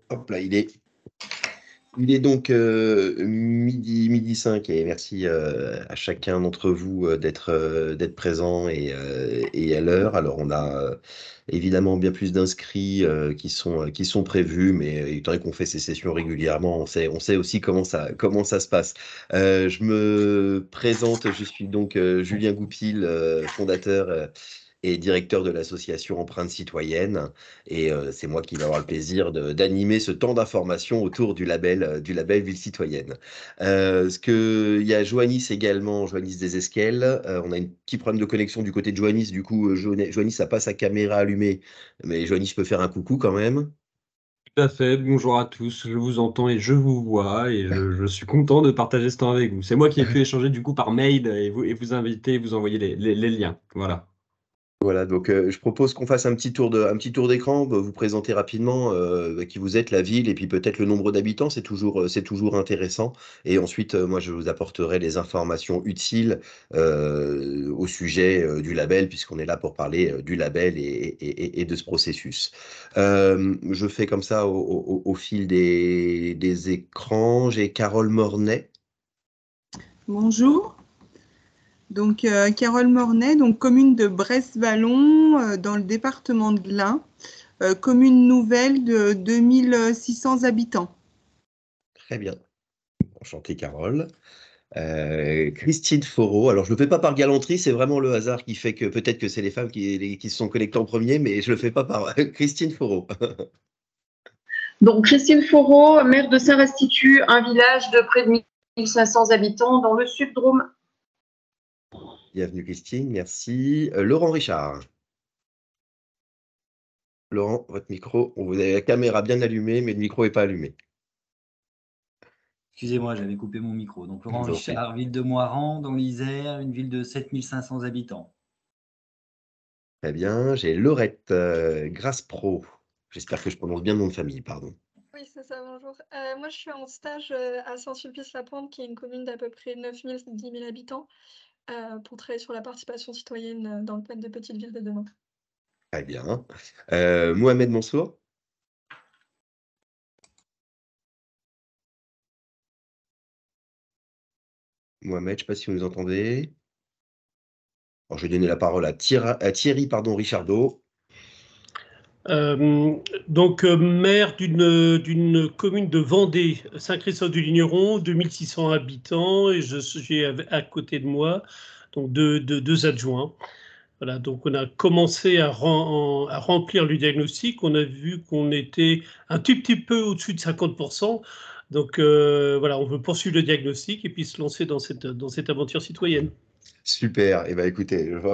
Hop là, il est donc midi 5 et merci à chacun d'entre vous d'être présent et à l'heure. Alors on a évidemment bien plus d'inscrits qui sont prévus, mais étant donné qu'on fait ces sessions régulièrement, on sait aussi comment ça se passe. Je me présente, je suis donc Julien Goupil, fondateur et directeur de l'association Empreinte Citoyenne. Et c'est moi qui vais avoir le plaisir d'animer ce temps d'information autour du label Ville Citoyenne. Il y a Joannis également, Joannis Desesquelles. On a un petit problème de connexion du côté de Joannis. Du coup, Joannis n'a pas sa caméra allumée, mais Joannis peut faire un coucou quand même. Tout à fait, bonjour à tous, je vous entends et je vous vois et je suis content de partager ce temps avec vous. C'est moi qui ai pu échanger du coup par mail et vous inviter, vous envoyer les liens. Voilà. Voilà, donc je propose qu'on fasse un petit tour d'écran, vous présenter rapidement qui vous êtes, la ville, et puis peut-être le nombre d'habitants, c'est toujours intéressant. Et ensuite, moi, je vous apporterai les informations utiles au sujet du label, puisqu'on est là pour parler du label et de ce processus. Je fais comme ça au fil des écrans. J'ai Carole Mornay. Bonjour. Donc, Carole Mornay, donc commune de Bresse-Vallon, dans le département de l'Ain, commune nouvelle de 2600 habitants. Très bien. Enchanté, Carole. Christine Foreau. Alors, je ne le fais pas par galanterie, c'est vraiment le hasard qui fait que peut-être que c'est les femmes qui se sont connectées en premier, mais je ne le fais pas par Christine Foreau. Donc, Christine Foreau, maire de Saint-Restitut, un village de près de 1500 habitants dans le Sud-Drôme. Bienvenue, Christine, merci. Laurent Richard. Laurent, votre micro, vous avez la caméra bien allumée, mais le micro n'est pas allumé. Excusez-moi, j'avais coupé mon micro. Donc, Je Laurent vous en prie. Richard, ville de Moirans, dans l'Isère, une ville de 7500 habitants. Très bien. J'ai Laurette Grasse-Pro. J'espère que je prononce bien le nom de famille, pardon. Oui, c'est ça, bonjour. Moi, je suis en stage à Saint-Sulpice-la-Pointe, qui est une commune d'à peu près 9 000, 10 000 habitants, pour travailler sur la participation citoyenne dans le cadre de Petites Villes de demain. Très bien. Mohamed Mansour. Mohamed, je ne sais pas si vous nous entendez. Alors, je vais donner la parole à Thierry Richardot. Maire d'une commune de Vendée, Saint-Christophe-du-Ligneron, 2600 habitants, et j'ai à côté de moi donc deux adjoints. Voilà, donc on a commencé à remplir le diagnostic. On a vu qu'on était un tout petit peu au-dessus de 50%. Donc voilà, on veut poursuivre le diagnostic et puis se lancer dans cette aventure citoyenne. Super. Eh ben, écoutez, on va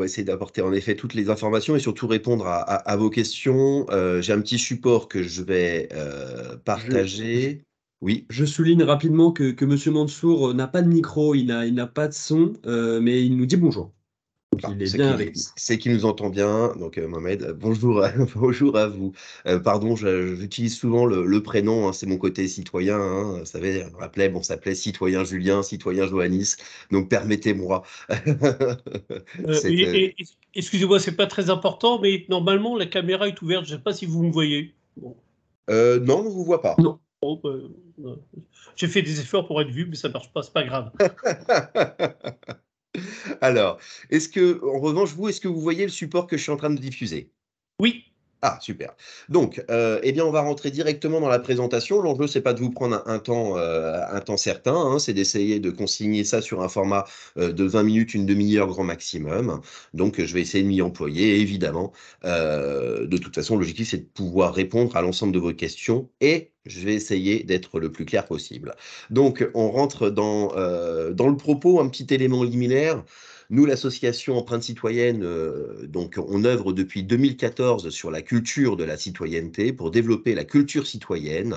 essayer d'apporter en effet toutes les informations et surtout répondre à vos questions. J'ai un petit support que je vais partager. Oui. Je souligne rapidement que M. Mansour n'a pas de micro, il n'a pas de son, mais il nous dit bonjour. Donc, il est bien avec nous. C'est qu'il nous entend bien. Donc, Mohamed, bonjour, bonjour à vous. Pardon, j'utilise souvent le prénom, hein, c'est mon côté citoyen. Hein, vous savez, on on s'appelait citoyen Julien, citoyen Johannis. Donc, permettez-moi. Excusez-moi, c'est pas très important, mais normalement la caméra est ouverte. Je ne sais pas si vous me voyez. Bon. Non, on ne vous voit pas. Non. Bon, j'ai fait des efforts pour être vu, mais ça ne marche pas, c'est pas grave. Alors, en revanche, est-ce que vous voyez le support que je suis en train de diffuser? Oui. Ah, super. Donc, eh bien, on va rentrer directement dans la présentation. L'enjeu, c'est pas de vous prendre un temps certain, hein, c'est d'essayer de consigner ça sur un format de 20 minutes, une demi-heure grand maximum. Donc, je vais essayer de m'y employer, évidemment. De toute façon, l'objectif, c'est de pouvoir répondre à l'ensemble de vos questions et je vais essayer d'être le plus clair possible. Donc, on rentre dans le propos, un petit élément liminaire. Nous, l'association Empreinte Citoyenne, donc on œuvre depuis 2014 sur la culture de la citoyenneté pour développer la culture citoyenne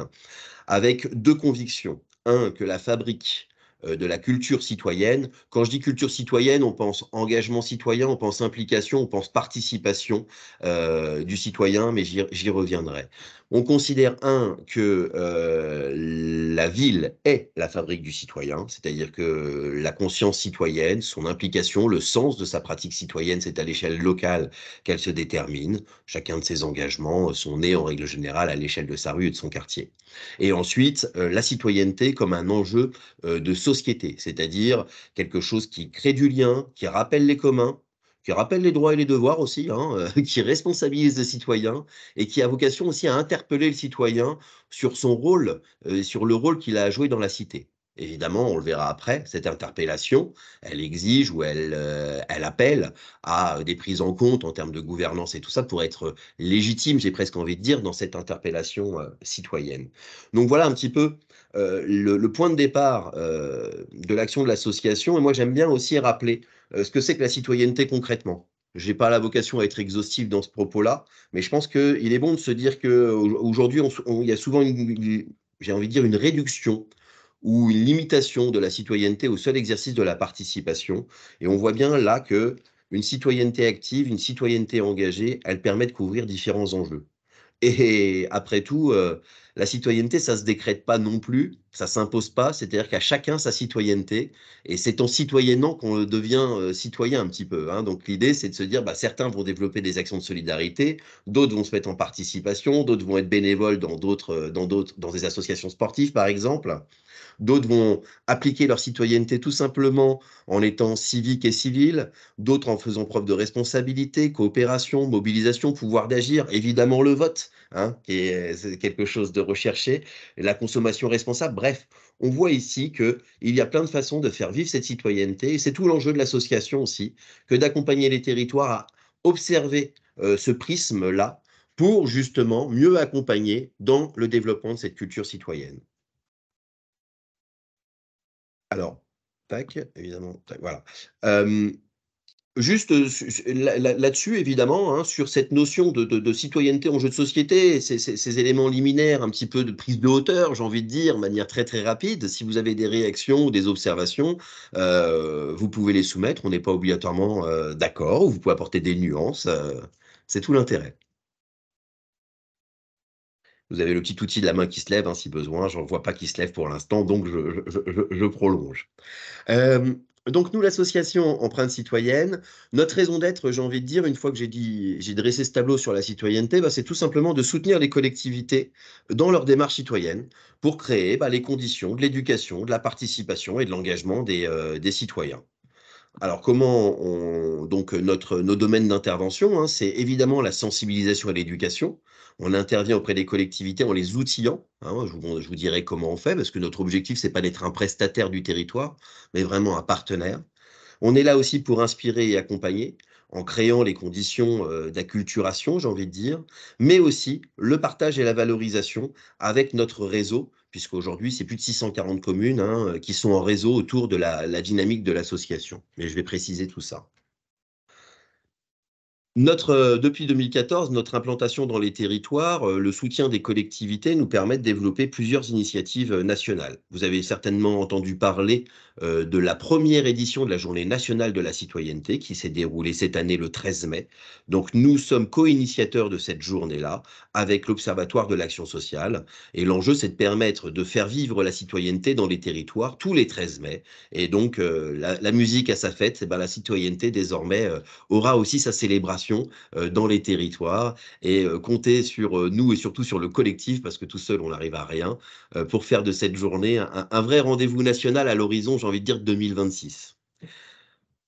avec deux convictions. Un, que la fabrique de la culture citoyenne. Quand je dis culture citoyenne, on pense engagement citoyen, on pense implication, on pense participation du citoyen, mais j'y reviendrai. On considère, que la ville est la fabrique du citoyen, c'est-à-dire que la conscience citoyenne, son implication, le sens de sa pratique citoyenne, c'est à l'échelle locale qu'elle se détermine. Chacun de ses engagements sont nés en règle générale à l'échelle de sa rue et de son quartier. Et ensuite, la citoyenneté comme un enjeu de société, c'est-à-dire quelque chose qui crée du lien, qui rappelle les communs, qui rappelle les droits et les devoirs aussi, qui responsabilise le citoyen et qui a vocation aussi à interpeller le citoyen sur son rôle, sur le rôle qu'il a à jouer dans la cité. Évidemment, on le verra après, cette interpellation, elle exige ou elle appelle à des prises en compte en termes de gouvernance et tout ça pour être légitime, j'ai presque envie de dire, dans cette interpellation citoyenne. Donc voilà un petit peu le point de départ de l'action de l'association. Et moi, j'aime bien aussi rappeler ce que c'est que la citoyenneté concrètement. Je n'ai pas la vocation à être exhaustif dans ce propos-là, mais je pense qu'il est bon de se dire qu'aujourd'hui, il y a souvent, j'ai envie de dire, une réduction ou une limitation de la citoyenneté au seul exercice de la participation. Et on voit bien là que une citoyenneté active, une citoyenneté engagée, elle permet de couvrir différents enjeux. Et après tout, la citoyenneté, ça ne se décrète pas non plus, ça ne s'impose pas, c'est-à-dire qu'à chacun sa citoyenneté, et c'est en citoyennant qu'on devient citoyen un petit peu. Donc l'idée, c'est de se dire, certains vont développer des actions de solidarité, d'autres vont se mettre en participation, d'autres vont être bénévoles dans des associations sportives, par exemple. D'autres vont appliquer leur citoyenneté tout simplement en étant civiques et civils, d'autres en faisant preuve de responsabilité, coopération, mobilisation, pouvoir d'agir, évidemment le vote, c'est quelque chose de recherché, la consommation responsable, bref. On voit ici qu'il y a plein de façons de faire vivre cette citoyenneté, et c'est tout l'enjeu de l'association aussi, que d'accompagner les territoires à observer ce prisme-là pour justement mieux accompagner dans le développement de cette culture citoyenne. Alors, tac, évidemment, tac, voilà. Juste là-dessus, évidemment, sur cette notion de citoyenneté en jeu de société, ces éléments liminaires, un petit peu de prise de hauteur, j'ai envie de dire, de manière très très rapide. Si vous avez des réactions ou des observations, vous pouvez les soumettre. On n'est pas obligatoirement d'accord, ou vous pouvez apporter des nuances. C'est tout l'intérêt. Vous avez le petit outil de la main qui se lève, si besoin. Je n'en vois pas qui se lève pour l'instant, donc je prolonge. Donc nous, l'association Empreinte Citoyenne, notre raison d'être, j'ai envie de dire, une fois que j'ai dressé ce tableau sur la citoyenneté, c'est tout simplement de soutenir les collectivités dans leur démarche citoyenne pour créer les conditions de l'éducation, de la participation et de l'engagement des citoyens. Alors donc nos domaines d'intervention, c'est évidemment la sensibilisation et l'éducation. On intervient auprès des collectivités en les outillant. Je vous dirai comment on fait, parce que notre objectif, c'est pas d'être un prestataire du territoire, mais vraiment un partenaire. On est là aussi pour inspirer et accompagner, en créant les conditions d'acculturation, j'ai envie de dire, mais aussi le partage et la valorisation avec notre réseau, puisqu'aujourd'hui, c'est plus de 640 communes qui sont en réseau autour de la dynamique de l'association. Mais je vais préciser tout ça. Depuis 2014, notre implantation dans les territoires, le soutien des collectivités nous permet de développer plusieurs initiatives nationales. Vous avez certainement entendu parler de la première édition de la Journée nationale de la citoyenneté qui s'est déroulée cette année le 13 mai. Donc nous sommes co-initiateurs de cette journée-là avec l'Observatoire de l'action sociale. Et l'enjeu, c'est de permettre de faire vivre la citoyenneté dans les territoires tous les 13 mai. Et donc la musique a sa fête, la citoyenneté désormais aura aussi sa célébration dans les territoires et compter sur nous et surtout sur le collectif, parce que tout seul, on n'arrive à rien, pour faire de cette journée un vrai rendez-vous national à l'horizon, j'ai envie de dire, 2026.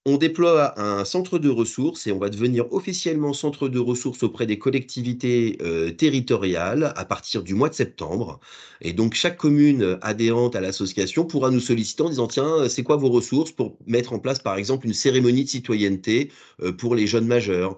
On déploie un centre de ressources et on va devenir officiellement centre de ressources auprès des collectivités territoriales à partir du mois de septembre. Et donc, chaque commune adhérente à l'association pourra nous solliciter en disant « Tiens, c'est quoi vos ressources pour mettre en place, par exemple, une cérémonie de citoyenneté pour les jeunes majeurs ?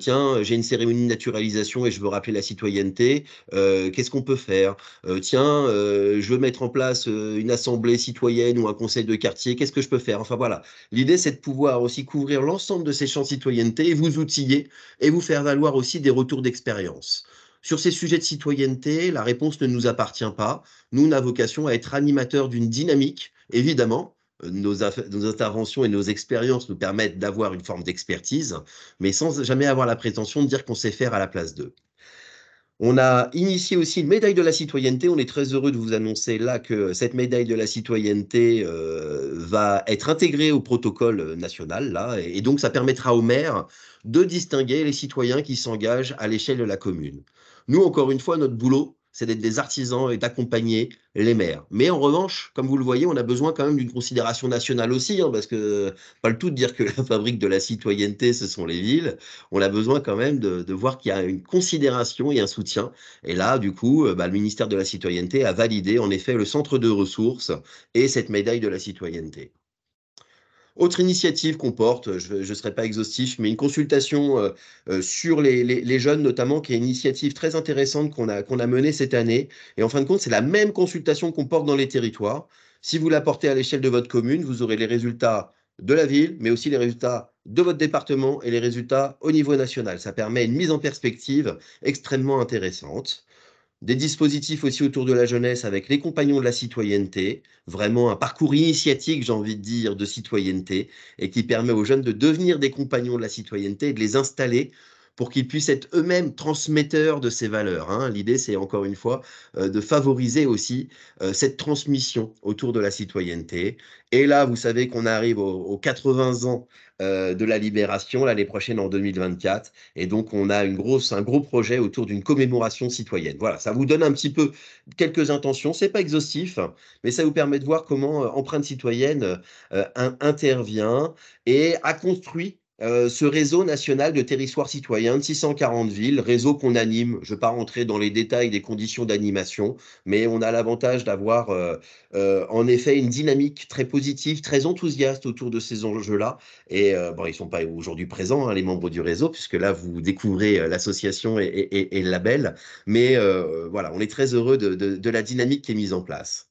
Tiens, j'ai une cérémonie de naturalisation et je veux rappeler la citoyenneté. Qu'est-ce qu'on peut faire ? Tiens, je veux mettre en place une assemblée citoyenne ou un conseil de quartier. Qu'est-ce que je peux faire ?» Enfin, voilà. L'idée, c'est de pouvoir aussi couvrir l'ensemble de ces champs de citoyenneté et vous outiller et vous faire valoir aussi des retours d'expérience. Sur ces sujets de citoyenneté, la réponse ne nous appartient pas. Nous, on a vocation à être animateurs d'une dynamique, évidemment, nos interventions et nos expériences nous permettent d'avoir une forme d'expertise, mais sans jamais avoir la prétention de dire qu'on sait faire à la place d'eux. On a initié aussi une médaille de la citoyenneté. On est très heureux de vous annoncer là que cette médaille de la citoyenneté va être intégrée au protocole national, là, et donc ça permettra aux maires de distinguer les citoyens qui s'engagent à l'échelle de la commune. Nous, encore une fois, notre boulot, c'est d'être des artisans et d'accompagner les maires. Mais en revanche, comme vous le voyez, on a besoin quand même d'une considération nationale aussi, hein, parce que pas le tout de dire que la fabrique de la citoyenneté, ce sont les villes. On a besoin quand même de voir qu'il y a une considération et un soutien. Et là, du coup, le ministère de la Citoyenneté a validé en effet le centre de ressources et cette médaille de la citoyenneté. Autre initiative qu'on porte, je ne serai pas exhaustif, mais une consultation sur les jeunes notamment, qui est une initiative très intéressante qu'on a menée cette année. Et en fin de compte, c'est la même consultation qu'on porte dans les territoires. Si vous la portez à l'échelle de votre commune, vous aurez les résultats de la ville, mais aussi les résultats de votre département et les résultats au niveau national. Ça permet une mise en perspective extrêmement intéressante. Des dispositifs aussi autour de la jeunesse avec les compagnons de la citoyenneté, vraiment un parcours initiatique, j'ai envie de dire, de citoyenneté, et qui permet aux jeunes de devenir des compagnons de la citoyenneté et de les installer pour qu'ils puissent être eux-mêmes transmetteurs de ces valeurs, hein. L'idée, c'est encore une fois de favoriser aussi cette transmission autour de la citoyenneté. Et là, vous savez qu'on arrive aux 80 ans de la libération, l'année prochaine en 2024. Et donc, on a un gros projet autour d'une commémoration citoyenne. Voilà, ça vous donne un petit peu quelques intentions. Ce n'est pas exhaustif, mais ça vous permet de voir comment Empreinte citoyenne intervient et a construit ce réseau national de territoires citoyens de 640 villes, réseau qu'on anime. Je ne vais pas rentrer dans les détails des conditions d'animation, mais on a l'avantage d'avoir en effet une dynamique très positive, très enthousiaste autour de ces enjeux-là. Et bon, ils ne sont pas aujourd'hui présents, hein, les membres du réseau, puisque là, vous découvrez l'association et le label. Mais voilà, on est très heureux de la dynamique qui est mise en place.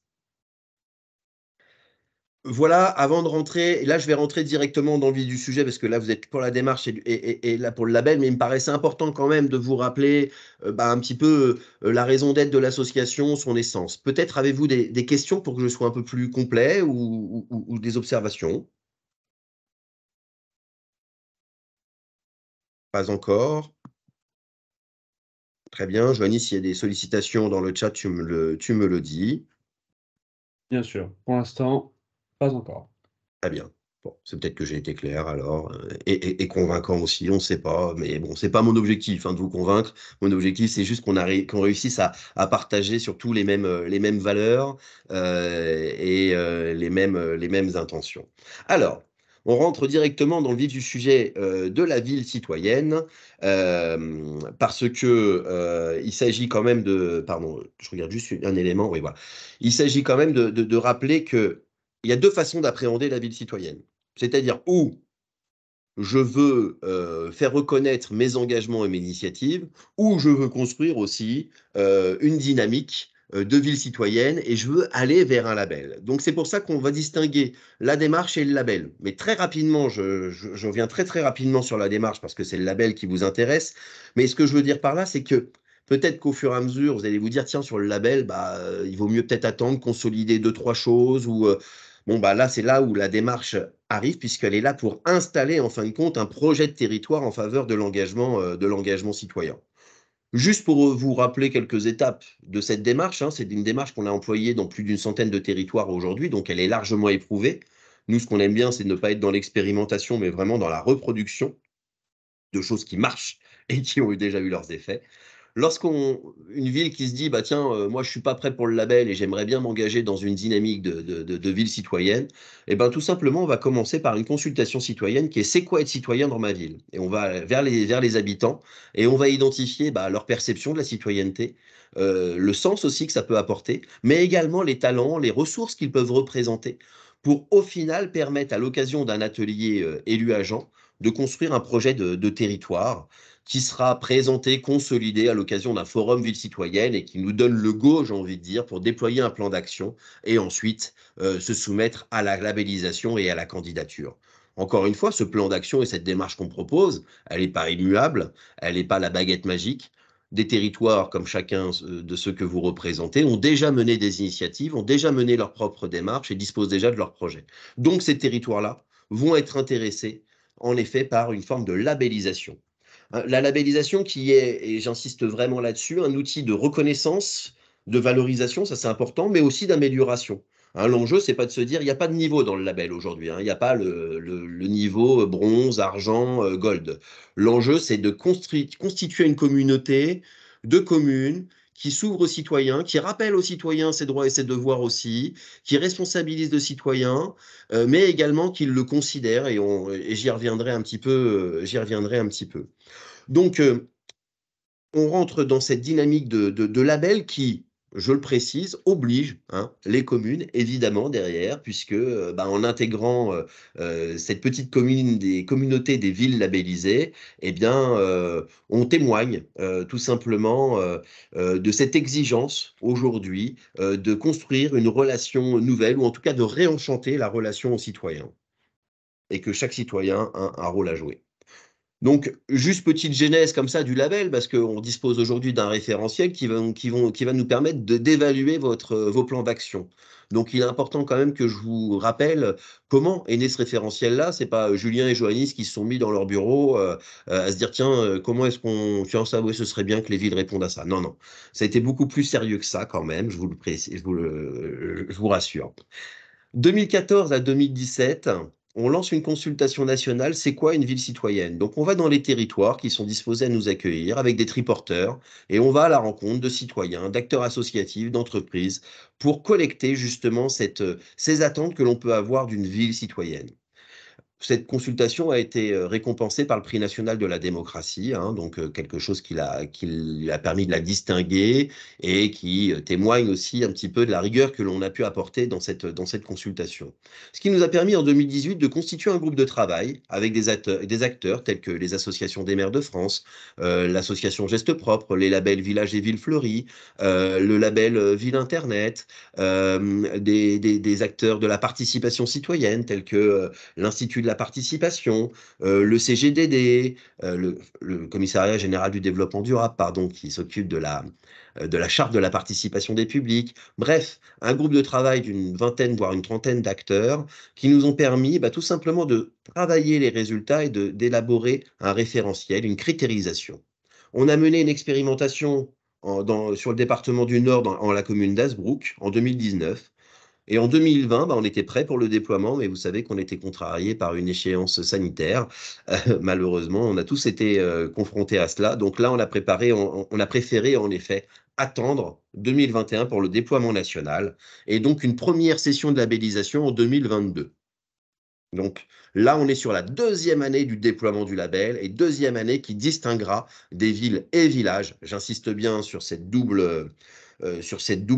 Voilà, avant de rentrer, et là je vais rentrer directement dans le vif du sujet parce que là vous êtes pour la démarche et là pour le label, mais il me paraissait important quand même de vous rappeler un petit peu la raison d'être de l'association, son essence. Peut-être avez-vous des questions pour que je sois un peu plus complet ou des observations? Pas encore. Très bien, Joanie, s'il y a des sollicitations dans le chat, tu me le dis. Bien sûr. Pour l'instant, pas encore. Très bien. Bon, c'est peut-être que j'ai été clair alors, et convaincant aussi, on ne sait pas, mais bon, c'est pas mon objectif hein, de vous convaincre. Mon objectif, c'est juste qu'on réussisse à partager surtout les mêmes valeurs et les mêmes intentions. Alors, on rentre directement dans le vif du sujet de la ville citoyenne, parce que il s'agit quand même de... Pardon, je regarde juste un élément, oui, voilà. Il s'agit quand même de rappeler que il y a deux façons d'appréhender la ville citoyenne. C'est-à-dire où je veux faire reconnaître mes engagements et mes initiatives, où je veux construire aussi une dynamique de ville citoyenne et je veux aller vers un label. Donc c'est pour ça qu'on va distinguer la démarche et le label. Mais très rapidement, je reviens très rapidement sur la démarche parce que c'est le label qui vous intéresse. Mais ce que je veux dire par là, c'est que peut-être qu'au fur et à mesure, vous allez vous dire, tiens, sur le label, il vaut mieux peut-être attendre, consolider deux, trois choses ou... bon, là, c'est là où la démarche arrive, puisqu'elle est là pour installer, en fin de compte, un projet de territoire en faveur de l'engagement citoyen. Juste pour vous rappeler quelques étapes de cette démarche, hein, c'est une démarche qu'on a employée dans plus d'une centaine de territoires aujourd'hui, donc elle est largement éprouvée. Nous, ce qu'on aime bien, c'est de ne pas être dans l'expérimentation, mais vraiment dans la reproduction de choses qui marchent et qui ont déjà eu leurs effets. Une ville qui se dit, tiens, moi je suis pas prêt pour le label et j'aimerais bien m'engager dans une dynamique de ville citoyenne, et tout simplement, on va commencer par une consultation citoyenne qui est c'est quoi être citoyen dans ma ville? Et on va vers les habitants et on va identifier leur perception de la citoyenneté, le sens aussi que ça peut apporter, mais également les talents, les ressources qu'ils peuvent représenter pour au final permettre à l'occasion d'un atelier élu-agent de construire un projet de territoire qui sera présenté, consolidé à l'occasion d'un forum ville citoyenne et qui nous donne le go, j'ai envie de dire, pour déployer un plan d'action et ensuite se soumettre à la labellisation et à la candidature. Encore une fois, ce plan d'action et cette démarche qu'on propose, elle n'est pas immuable, elle n'est pas la baguette magique, des territoires, comme chacun de ceux que vous représentez, ont déjà mené des initiatives, ont déjà mené leurs propres démarches et disposent déjà de leurs projets. Donc ces territoires-là vont être intéressés, en effet, par une forme de labellisation. La labellisation qui est, et j'insiste vraiment là-dessus, un outil de reconnaissance, de valorisation, ça c'est important, mais aussi d'amélioration. L'enjeu, c'est pas de se dire, il n'y a pas de niveau dans le label aujourd'hui, il n'y a pas le niveau bronze, argent, gold. L'enjeu, c'est de constituer une communauté de communes qui s'ouvre aux citoyens, qui rappelle aux citoyens ses droits et ses devoirs aussi, qui responsabilise le citoyen, mais également qui le considère, et j'y reviendrai un petit peu. Donc, on rentre dans cette dynamique de label qui, je le précise, oblige les communes, évidemment, derrière, puisque en intégrant cette petite commune, des communautés des villes labellisées, eh bien, on témoigne tout simplement de cette exigence aujourd'hui de construire une relation nouvelle, ou en tout cas de réenchanter la relation aux citoyens, et que chaque citoyen a un rôle à jouer. Donc, juste petite genèse comme ça du label, parce qu'on dispose aujourd'hui d'un référentiel qui va nous permettre d'évaluer vos plans d'action. Donc, il est important quand même que je vous rappelle comment est né ce référentiel-là. C'est pas Julien et Johannis qui se sont mis dans leur bureau à se dire, tiens, comment est-ce qu'on... Tiens, ça, ouais, ce serait bien que les villes répondent à ça. Non, non. Ça a été beaucoup plus sérieux que ça quand même, je vous le précise, je vous rassure. 2014 à 2017, on lance une consultation nationale, c'est quoi une ville citoyenne? Donc on va dans les territoires qui sont disposés à nous accueillir avec des triporteurs et on va à la rencontre de citoyens, d'acteurs associatifs, d'entreprises pour collecter justement ces attentes que l'on peut avoir d'une ville citoyenne. Cette consultation a été récompensée par le prix national de la démocratie, donc quelque chose qui a permis de la distinguer et qui témoigne aussi un petit peu de la rigueur que l'on a pu apporter dans cette consultation. Ce qui nous a permis en 2018 de constituer un groupe de travail avec des acteurs tels que les associations des maires de France, l'association Gestes Propres, les labels Villages et Villes Fleuries, le label Ville Internet, des acteurs de la participation citoyenne tels que l'Institut de la participation, le CGDD, le Commissariat général du développement durable, qui s'occupe de la charte de la participation des publics. Bref, un groupe de travail d'une vingtaine, voire une trentaine d'acteurs qui nous ont permis tout simplement de travailler les résultats et d'élaborer un référentiel, une critérisation. On a mené une expérimentation sur le département du Nord, en la commune d'Hazebrouck, en 2019. Et en 2020, on était prêt pour le déploiement, mais vous savez qu'on était contrarié par une échéance sanitaire. Malheureusement, on a tous été confrontés à cela. Donc là, on a préféré en effet attendre 2021 pour le déploiement national et donc une première session de labellisation en 2022. Donc là, on est sur la deuxième année du déploiement du label et deuxième année qui distinguera des villes et villages. J'insiste bien sur cette double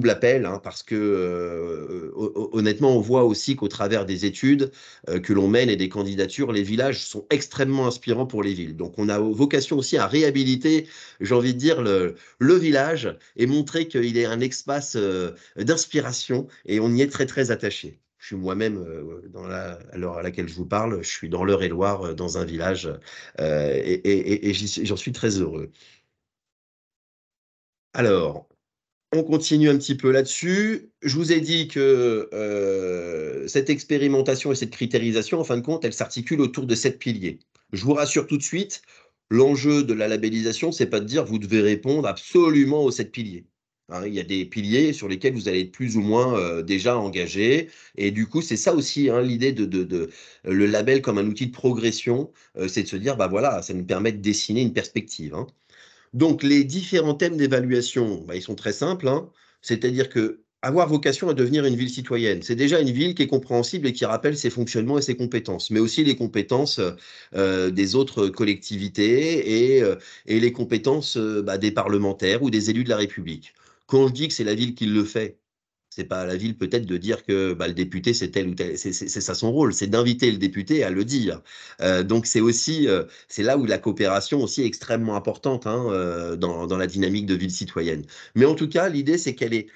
appel, parce que honnêtement, on voit aussi qu'au travers des études que l'on mène et des candidatures, les villages sont extrêmement inspirants pour les villes. Donc on a vocation aussi à réhabiliter, j'ai envie de dire, le village et montrer qu'il est un espace d'inspiration et on y est très très attaché. Je suis moi-même, à l'heure à laquelle je vous parle, je suis dans l'Eure-et-Loire, dans un village, et j'en suis très heureux. Alors, on continue un petit peu là-dessus. Je vous ai dit que cette expérimentation et cette critérisation, en fin de compte, elle s'articule autour de 7 piliers. Je vous rassure tout de suite, l'enjeu de la labellisation, c'est pas de dire vous devez répondre absolument aux 7 piliers. Il y a des piliers sur lesquels vous allez être plus ou moins déjà engagé. Et du coup, c'est ça aussi l'idée de le label comme un outil de progression, c'est de se dire, voilà, ça nous permet de dessiner une perspective. Donc, les différents thèmes d'évaluation, ils sont très simples. C'est-à-dire que avoir vocation à devenir une ville citoyenne, c'est déjà une ville qui est compréhensible et qui rappelle ses fonctionnements et ses compétences, mais aussi les compétences des autres collectivités et les compétences des parlementaires ou des élus de la République. Quand je dis que c'est la ville qui le fait, c'est pas à la ville peut-être de dire que le député c'est tel ou tel, c'est ça son rôle, c'est d'inviter le député à le dire. Donc c'est aussi c'est là où la coopération aussi est extrêmement importante dans la dynamique de ville citoyenne. Mais en tout cas, l'idée c'est qu'elle est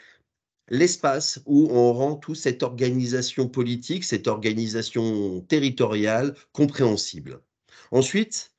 l'espace où on rend toute cette organisation politique, cette organisation territoriale compréhensible. Ensuite,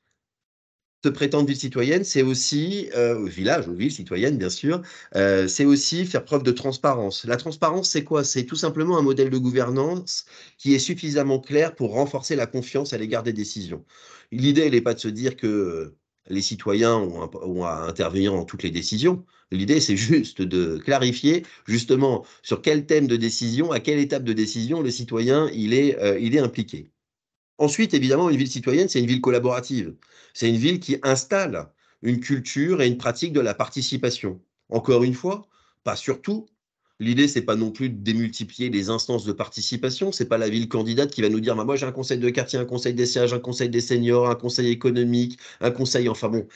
se prétendre ville citoyenne, c'est aussi, village ou ville citoyenne, bien sûr, c'est aussi faire preuve de transparence. La transparence, c'est quoi? C'est tout simplement un modèle de gouvernance qui est suffisamment clair pour renforcer la confiance à l'égard des décisions. L'idée, elle n'est pas de se dire que les citoyens ont à intervenir dans toutes les décisions. L'idée, c'est juste de clarifier justement sur quel thème de décision, à quelle étape de décision le citoyen il est impliqué. Ensuite, évidemment, une ville citoyenne, c'est une ville collaborative. C'est une ville qui installe une culture et une pratique de la participation. Encore une fois, pas surtout. L'idée, c'est pas non plus de démultiplier les instances de participation. C'est pas la ville candidate qui va nous dire, bah, moi j'ai un conseil de quartier, un conseil des sièges, un conseil des seniors, un conseil économique, un conseil, enfin bon,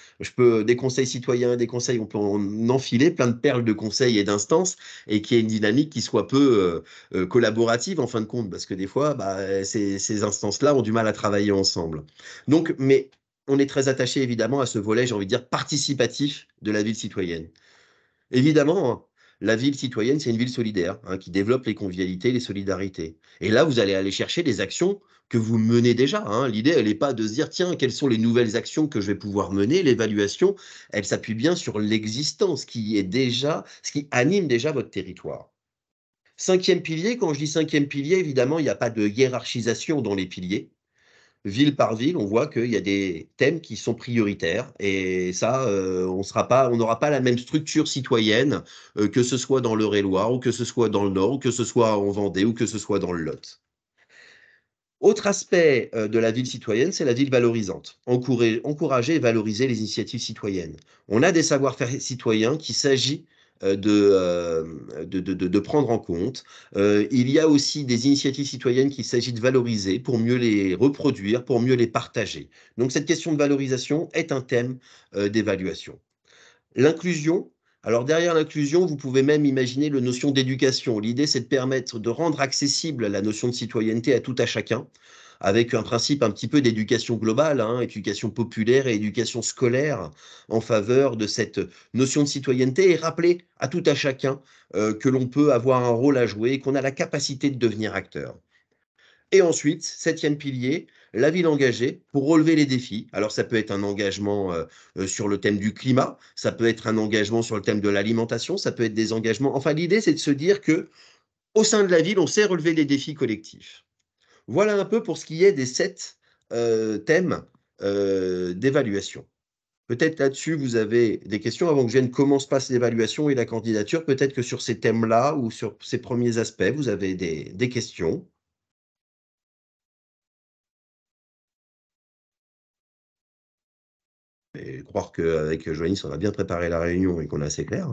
des conseils citoyens, des conseils, on peut en enfiler plein de perles de conseils et d'instances et qui ait une dynamique qui soit peu collaborative en fin de compte, parce que des fois, bah, ces instances-là ont du mal à travailler ensemble. Donc, mais on est très attaché évidemment à ce volet, j'ai envie de dire, participatif de la ville citoyenne. Évidemment, la ville citoyenne, c'est une ville solidaire qui développe les convivialités, les solidarités. Et là, vous allez aller chercher des actions que vous menez déjà. L'idée, elle n'est pas de se dire, tiens, quelles sont les nouvelles actions que je vais pouvoir mener. L'évaluation, elle s'appuie bien sur l'existence qui est déjà, ce qui anime déjà votre territoire. Cinquième pilier, quand je dis cinquième pilier, évidemment, il n'y a pas de hiérarchisation dans les piliers. Ville par ville, on voit qu'il y a des thèmes qui sont prioritaires et ça, on n'aura pas la même structure citoyenne, que ce soit dans l'Eure-et-Loir ou que ce soit dans le Nord ou que ce soit en Vendée ou que ce soit dans le Lot. Autre aspect de la ville citoyenne, c'est la ville valorisante. Encourager et valoriser les initiatives citoyennes. On a des savoir-faire citoyens qu'il s'agit de prendre en compte. Il y a aussi des initiatives citoyennes qu'il s'agit de valoriser pour mieux les reproduire, pour mieux les partager. Donc cette question de valorisation est un thème d'évaluation. L'inclusion. Alors derrière l'inclusion, vous pouvez même imaginer la notion d'éducation. L'idée, c'est de permettre de rendre accessible la notion de citoyenneté à tout à chacun, avec un principe un petit peu d'éducation globale, éducation populaire et éducation scolaire en faveur de cette notion de citoyenneté et rappeler à tout à chacun que l'on peut avoir un rôle à jouer et qu'on a la capacité de devenir acteur. Et ensuite, septième pilier, la ville engagée pour relever les défis. Alors ça peut être un engagement sur le thème du climat, ça peut être un engagement sur le thème de l'alimentation, ça peut être des engagements. Enfin, l'idée, c'est de se dire que au sein de la ville, on sait relever les défis collectifs. Voilà un peu pour ce qui est des 7 thèmes d'évaluation. Peut-être là-dessus, vous avez des questions avant que je vienne comment se passe l'évaluation et la candidature. Peut-être que sur ces thèmes-là ou sur ces premiers aspects, vous avez des questions. Et croire qu'avec Joannis, on a bien préparé la réunion et qu'on est assez clair.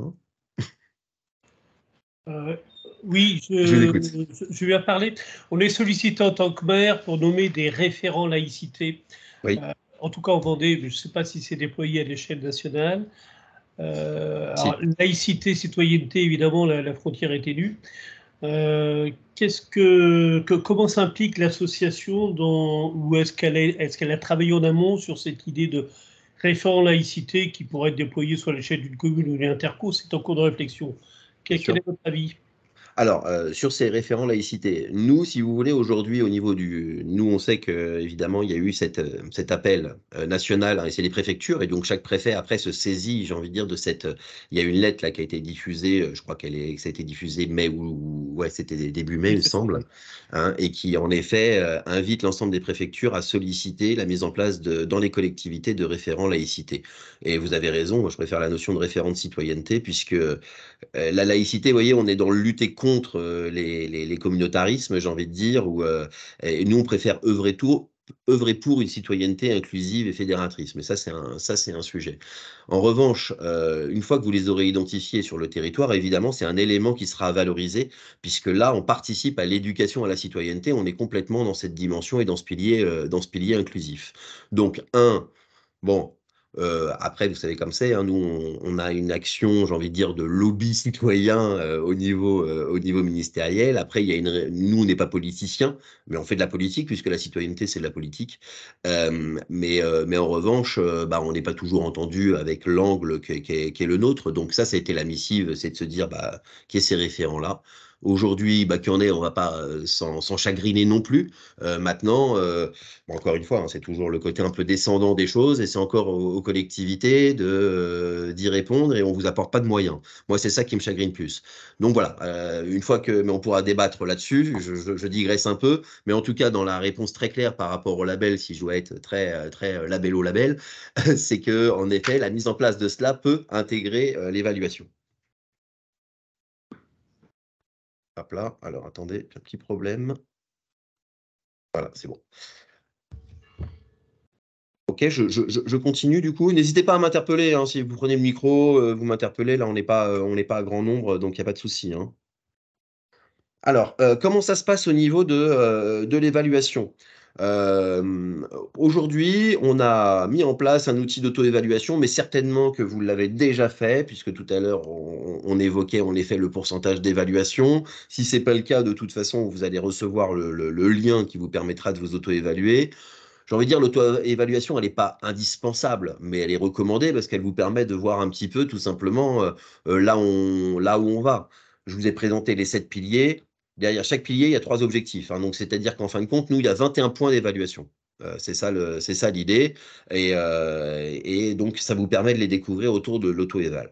Oui, je vais parler. On est sollicité en tant que maire pour nommer des référents laïcité. Oui. En tout cas en Vendée, je ne sais pas si c'est déployé à l'échelle nationale. Alors, laïcité, citoyenneté, évidemment, la frontière est ténue. Comment s'implique l'association ou est-ce qu'elle a travaillé en amont sur cette idée de référent laïcité qui pourrait être déployé soit à l'échelle d'une commune ou d'une interco? C'est en cours de réflexion. Quel est votre avis? Alors, sur ces référents laïcité, nous, si vous voulez, aujourd'hui, au niveau nous, on sait qu'évidemment, il y a eu cet appel national, et c'est les préfectures, et donc chaque préfet, après, se saisit, j'ai envie de dire, il y a une lettre là qui a été diffusée, je crois que ça a été diffusé mai ouais, c'était début mai, il me semble, et qui, en effet, invite l'ensemble des préfectures à solliciter la mise en place dans les collectivités de référents laïcité. Et vous avez raison, moi, je préfère la notion de référent de citoyenneté, puisque la laïcité, vous voyez, on est dans le lutter contre les communautarismes, j'ai envie de dire, et nous, on préfère œuvrer pour une citoyenneté inclusive et fédératrice. Mais ça, c'est un sujet. En revanche, une fois que vous les aurez identifiés sur le territoire, évidemment, c'est un élément qui sera valorisé, puisque là, on participe à l'éducation à la citoyenneté, on est complètement dans cette dimension et dans ce pilier inclusif. Donc, bon, après, vous savez comme c'est, nous, on a une action, j'ai envie de dire, de lobby citoyen au niveau ministériel. Après, nous, on n'est pas politiciens, mais on fait de la politique, puisque la citoyenneté, c'est de la politique. Mais en revanche, on n'est pas toujours entendu avec l'angle qui est le nôtre. Donc ça a été la missive, c'est de se dire, qui est ces référents-là. Aujourd'hui, bah, qu'il y en ait, on ne va pas s'en chagriner non plus. Maintenant, bon, encore une fois, hein, c'est toujours le côté un peu descendant des choses et c'est encore aux collectivités d'y répondre et on ne vous apporte pas de moyens. Moi, c'est ça qui me chagrine plus. Donc voilà, une fois que, mais on pourra débattre là-dessus, je digresse un peu, mais en tout cas, dans la réponse très claire par rapport au label, si je dois être très labello-label, c'est que, en effet, la mise en place de cela peut intégrer l'évaluation. Hop là, alors attendez, un petit problème. Voilà, c'est bon. Ok, je continue du coup. N'hésitez pas à m'interpeller, hein, si vous prenez le micro, vous m'interpellez. Là, on n'est pas à grand nombre, donc il n'y a pas de souci, hein. Alors, comment ça se passe au niveau de l'évaluation? Aujourd'hui, on a mis en place un outil d'auto-évaluation, mais certainement que vous l'avez déjà fait, puisque tout à l'heure, on évoquait en effet le pourcentage d'évaluation. Si ce n'est pas le cas, de toute façon, vous allez recevoir le lien qui vous permettra de vous auto-évaluer. J'ai envie de dire, l'auto-évaluation, elle n'est pas indispensable, mais elle est recommandée parce qu'elle vous permet de voir un petit peu, tout simplement, là où on va. Je vous ai présenté les 7 piliers. Derrière chaque pilier, il y a 3 objectifs, hein. Donc, c'est-à-dire qu'en fin de compte, nous, il y a 21 points d'évaluation. C'est ça l'idée. Et donc, ça vous permet de les découvrir autour de l'auto-éval.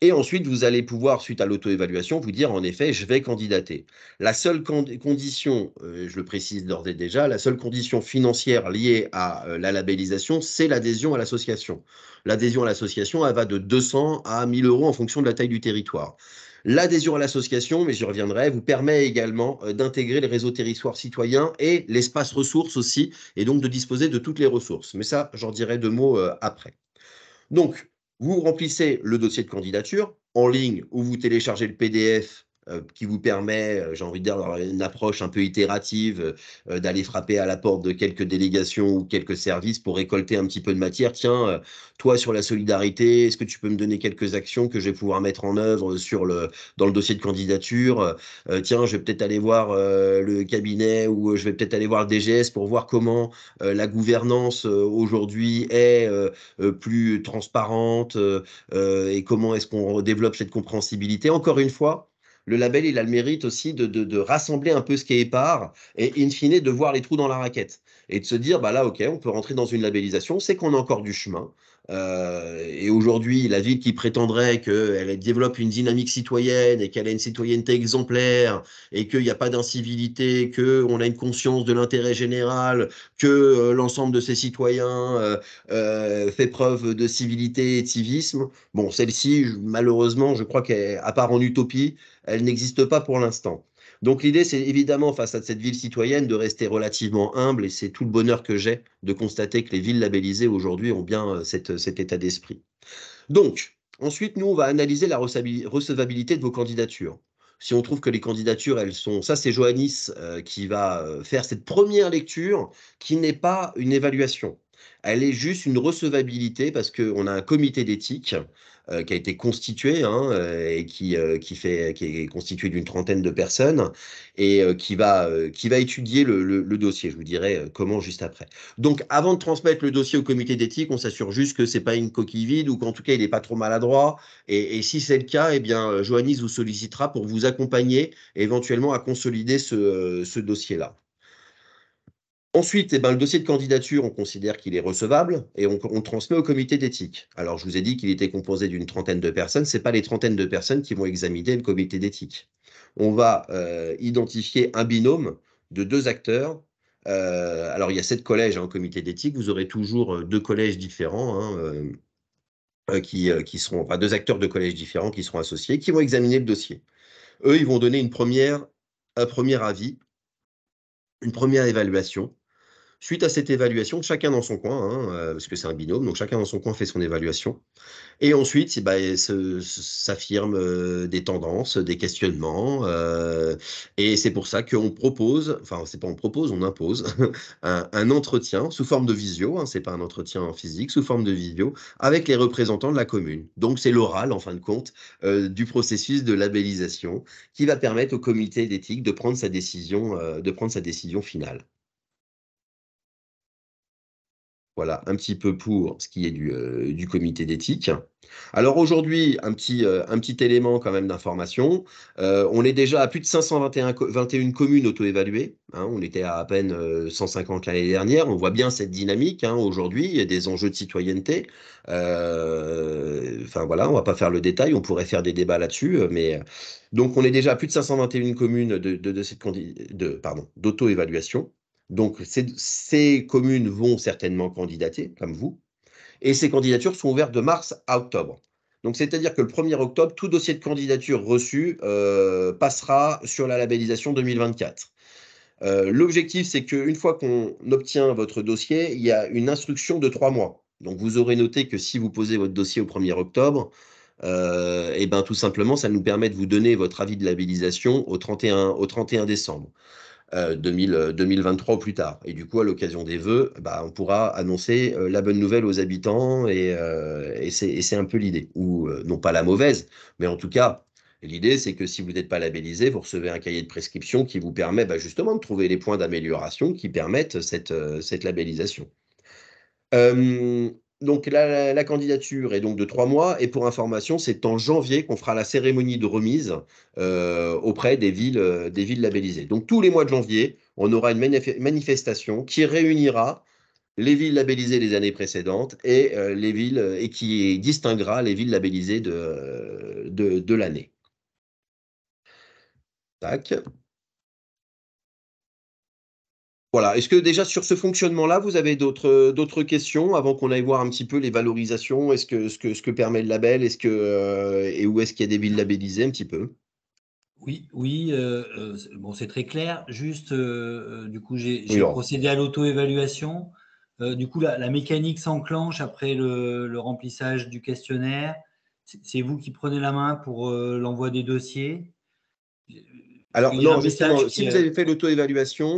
Et ensuite, vous allez pouvoir, suite à l'auto-évaluation, vous dire, en effet, je vais candidater. La seule condition, je le précise d'ores et déjà, la seule condition financière liée à la labellisation, c'est l'adhésion à l'association. L'adhésion à l'association, elle va de 200 à 1000 euros en fonction de la taille du territoire. L'adhésion à l'association, mais j'y reviendrai, vous permet également d'intégrer le réseau territoire citoyen et l'espace ressources aussi, et donc de disposer de toutes les ressources. Mais ça, j'en dirai 2 mots après. Donc, vous remplissez le dossier de candidature en ligne ou vous téléchargez le PDF qui vous permet, j'ai envie de dire, d'avoir une approche un peu itérative, d'aller frapper à la porte de quelques délégations ou quelques services pour récolter un petit peu de matière. Tiens, toi sur la solidarité, est-ce que tu peux me donner quelques actions que je vais pouvoir mettre en œuvre dans le dossier de candidature? Tiens, je vais peut-être aller voir le cabinet ou je vais peut-être aller voir le DGS pour voir comment la gouvernance aujourd'hui est plus transparente et comment est-ce qu'on développe cette compréhensibilité. Encore une fois, le label, il a le mérite aussi de rassembler un peu ce qui est épars et in fine de voir les trous dans la raquette et de se dire, bah là, ok, on peut rentrer dans une labellisation, c'est qu'on a encore du chemin. Et aujourd'hui, la ville qui prétendrait qu'elle développe une dynamique citoyenne et qu'elle a une citoyenneté exemplaire et qu'il n'y a pas d'incivilité, qu'on a une conscience de l'intérêt général, que l'ensemble de ses citoyens fait preuve de civilité et de civisme. Bon, celle-ci, malheureusement, je crois qu'à part en utopie, elle n'existe pas pour l'instant. Donc l'idée, c'est évidemment, face à cette ville citoyenne, de rester relativement humble, et c'est tout le bonheur que j'ai de constater que les villes labellisées aujourd'hui ont bien cet état d'esprit. Donc, ensuite, nous, on va analyser la recevabilité de vos candidatures. Si on trouve que les candidatures, elles sont... Ça, c'est Johannis qui va faire cette première lecture qui n'est pas une évaluation. Elle est juste une recevabilité parce qu'on a un comité d'éthique qui a été constitué et qui est constitué d'une trentaine de personnes et qui va étudier le dossier. Je vous dirai comment juste après. Donc, avant de transmettre le dossier au comité d'éthique, on s'assure juste que ce n'est pas une coquille vide ou qu'en tout cas, il n'est pas trop maladroit. Et si c'est le cas, eh bien, Johannis vous sollicitera pour vous accompagner éventuellement à consolider ce dossier-là. Ensuite, eh ben, le dossier de candidature, on considère qu'il est recevable et on le transmet au comité d'éthique. Alors, je vous ai dit qu'il était composé d'une trentaine de personnes. Ce n'est pas les trentaines de personnes qui vont examiner le comité d'éthique. On va identifier un binôme de 2 acteurs. Alors, il y a 7 collèges au comité d'éthique. Vous aurez toujours 2 collèges différents qui seront, enfin 2 acteurs de collèges différents qui seront associés, qui vont examiner le dossier. Eux, ils vont donner un premier avis, une première évaluation. Suite à cette évaluation, chacun dans son coin, parce que c'est un binôme, donc chacun dans son coin fait son évaluation. Et ensuite, s'affirment des tendances, des questionnements. Et c'est pour ça qu'on propose, enfin, c'est pas on propose, on impose un entretien sous forme de visio, c'est pas un entretien physique, sous forme de visio, avec les représentants de la commune. Donc, c'est l'oral, en fin de compte, du processus de labellisation qui va permettre au comité d'éthique de prendre sa décision finale. Voilà, un petit peu pour ce qui est du comité d'éthique. Alors aujourd'hui, un petit élément quand même d'information. On est déjà à plus de 521 communes auto-évaluées. Hein, on était à peine 150 l'année dernière. On voit bien cette dynamique hein, aujourd'hui. Il y a des enjeux de citoyenneté. Enfin voilà, on va pas faire le détail. On pourrait faire des débats là-dessus. Mais donc on est déjà à plus de 521 communes d'auto-évaluation. Donc, ces communes vont certainement candidater, comme vous, et ces candidatures sont ouvertes de mars à octobre. Donc, c'est-à-dire que le 1er octobre, tout dossier de candidature reçu passera sur la labellisation 2024. L'objectif, c'est qu'une fois qu'on obtient votre dossier, il y a une instruction de 3 mois. Donc, vous aurez noté que si vous posez votre dossier au 1er octobre, et ben, tout simplement, ça nous permet de vous donner votre avis de labellisation au 31 décembre. 2023 ou plus tard. Et du coup, à l'occasion des vœux, bah, on pourra annoncer la bonne nouvelle aux habitants et c'est un peu l'idée. Ou non pas la mauvaise, mais en tout cas, l'idée, c'est que si vous n'êtes pas labellisé, vous recevez un cahier de prescription qui vous permet bah, justement de trouver les points d'amélioration qui permettent cette labellisation. Donc la candidature est donc de 3 mois et pour information, c'est en janvier qu'on fera la cérémonie de remise auprès des villes labellisées. Donc tous les mois de janvier, on aura une manifestation qui réunira les villes labellisées des années précédentes et les villes et qui distinguera les villes labellisées de l'année. Tac. Voilà. Est-ce que déjà sur ce fonctionnement-là, vous avez d'autres questions avant qu'on aille voir un petit peu les valorisations, ce que permet le label, et où est-ce qu'il y a des villes labellisées un petit peu? Oui, bon, c'est très clair. Juste, du coup, j'ai Oui, alors. procédé à l'auto-évaluation. Du coup, la mécanique s'enclenche après le remplissage du questionnaire. C'est vous qui prenez la main pour l'envoi des dossiers. Alors Il y a un non, justement, message si vous avez fait l'auto-évaluation,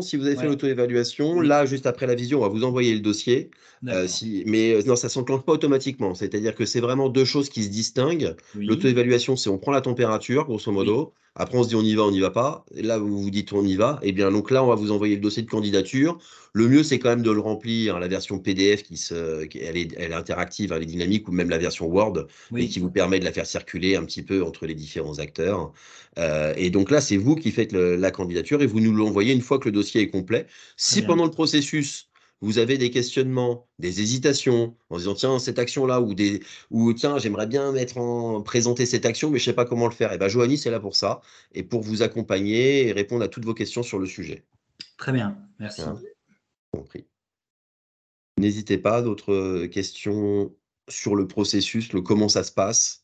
Oui. là, juste après la vision, on va vous envoyer le dossier. D'accord. Mais non, ça s'enclenche pas automatiquement. C'est-à-dire que c'est vraiment deux choses qui se distinguent. Oui. L'auto-évaluation, c'est on prend la température, grosso modo. Après, on se dit on y va, on n'y va pas. Et là, vous vous dites on y va. Et bien, donc là, on va vous envoyer le dossier de candidature. Le mieux, c'est quand même de le remplir, la version PDF elle est interactive, elle est dynamique, ou même la version Word, et qui vous permet de la faire circuler un petit peu entre les différents acteurs. Et donc là, c'est vous qui faites la candidature et vous nous l'envoyez une fois que le dossier est complet. Si pendant le processus, vous avez des questionnements, des hésitations, en disant tiens, cette action-là, ou tiens, j'aimerais bien présenter cette action, mais je ne sais pas comment le faire, et bien Johanny, c'est là pour ça, et pour vous accompagner et répondre à toutes vos questions sur le sujet. Très bien, merci. Hein, compris. N'hésitez pas, d'autres questions sur le processus, comment ça se passe.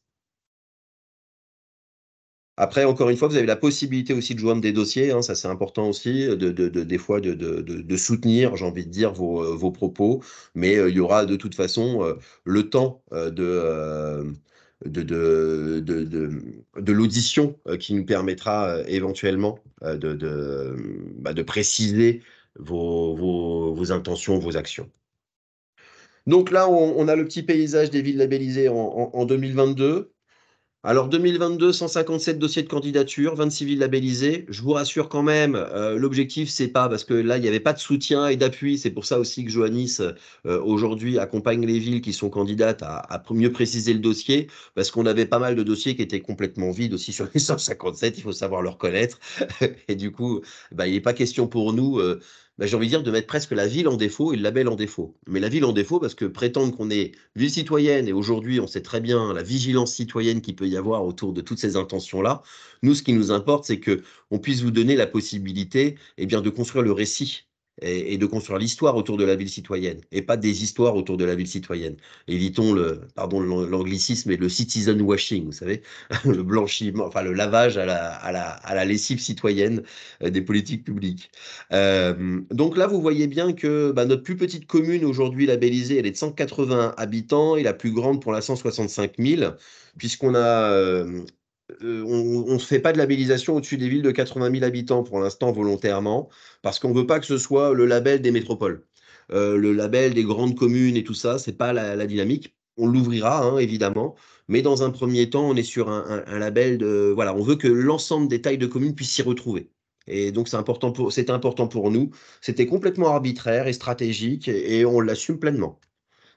Après, encore une fois, vous avez la possibilité aussi de joindre des dossiers, hein, ça c'est important aussi, des fois de soutenir, j'ai envie de dire, vos propos, mais il y aura de toute façon le temps de l'audition qui nous permettra éventuellement de préciser vos intentions, vos actions. Donc là, on a le petit paysage des villes labellisées en 2022. Alors 2022, 157 dossiers de candidature, 26 villes labellisées. Je vous rassure quand même, l'objectif, c'est pas, parce que là, il n'y avait pas de soutien et d'appui. C'est pour ça aussi que Johannis, aujourd'hui, accompagne les villes qui sont candidates à mieux préciser le dossier, parce qu'on avait pas mal de dossiers qui étaient complètement vides aussi sur les 157, il faut savoir le reconnaître. Et du coup, bah, il n'est pas question pour nous, j'ai envie de dire, de mettre presque la ville en défaut et le label en défaut. Mais la ville en défaut, parce que prétendre qu'on est ville citoyenne, et aujourd'hui, on sait très bien la vigilance citoyenne qu'il peut y avoir autour de toutes ces intentions-là, nous, ce qui nous importe, c'est qu'on puisse vous donner la possibilité de construire le récit et de construire l'histoire autour de la ville citoyenne, et pas des histoires autour de la ville citoyenne. Évitons l'anglicisme et le citizen washing, vous savez, le blanchiment, enfin le lavage à la lessive citoyenne des politiques publiques. Donc là, vous voyez bien que notre plus petite commune aujourd'hui labellisée, elle est de 180 habitants et la plus grande pour l'instant 65 000, puisqu'on a, on ne fait pas de labellisation au-dessus des villes de 80 000 habitants pour l'instant volontairement, parce qu'on ne veut pas que ce soit le label des métropoles. Le label des grandes communes et tout ça, c'est pas la dynamique. On l'ouvrira, hein, évidemment, mais dans un premier temps, on est sur un label voilà, on veut que l'ensemble des tailles de communes puissent s'y retrouver. Et donc, c'était important pour nous. C'était complètement arbitraire et stratégique et on l'assume pleinement.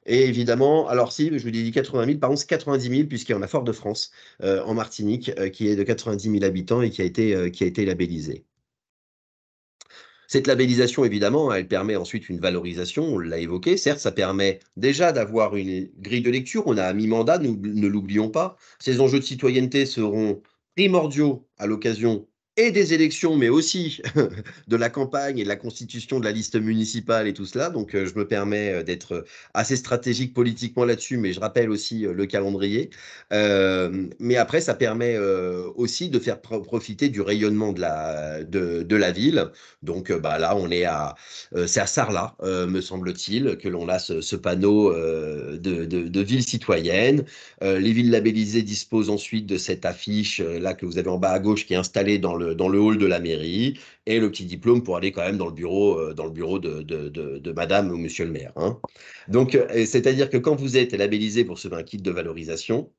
Et évidemment, alors si, je vous ai dit 80 000, par contre, c'est 90 000, puisqu'il y en a Fort-de-France, en Martinique, qui est de 90 000 habitants et qui a été labellisé. Cette labellisation, évidemment, elle permet ensuite une valorisation, on l'a évoqué. Certes, ça permet déjà d'avoir une grille de lecture. On a un mi-mandat, ne l'oublions pas. Ces enjeux de citoyenneté seront primordiaux à l'occasion et des élections, mais aussi de la campagne et de la constitution de la liste municipale et tout cela. Donc, je me permets d'être assez stratégique politiquement là-dessus, mais je rappelle aussi le calendrier. Mais après, ça permet aussi de faire profiter du rayonnement de la ville. Donc bah, là, c'est à Sarlat, me semble-t-il, que l'on a ce panneau de ville citoyenne. Les villes labellisées disposent ensuite de cette affiche là que vous avez en bas à gauche qui est installée dans le hall de la mairie et le petit diplôme pour aller quand même dans le bureau de madame ou monsieur le maire, hein. Donc, c'est-à-dire que quand vous êtes labellisé pour ce kit de valorisation,